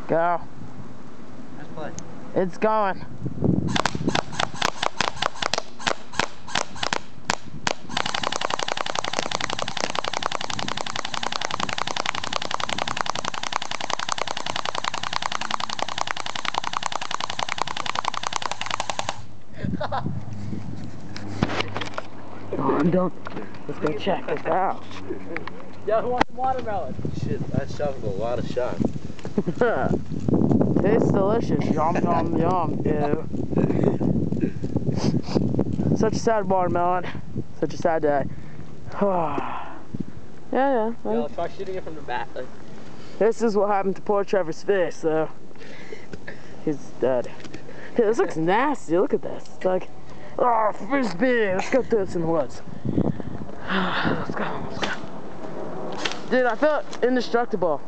Go. Let's play. It's going. Oh, I'm done. Let's go check this out. Yo, who wants some watermelon? Shit, that shoveled a lot of shots. Tastes delicious. Yum, yum, yum. Ew. Such a sad watermelon. Such a sad day. yeah. Yo, try shooting it from the back. Like. This is what happened to poor Trevor's face, though. He's dead. Hey, this looks nasty. Look at this. It's like, oh, frisbee. Let's go through this in the woods. Let's go. Dude, I felt indestructible.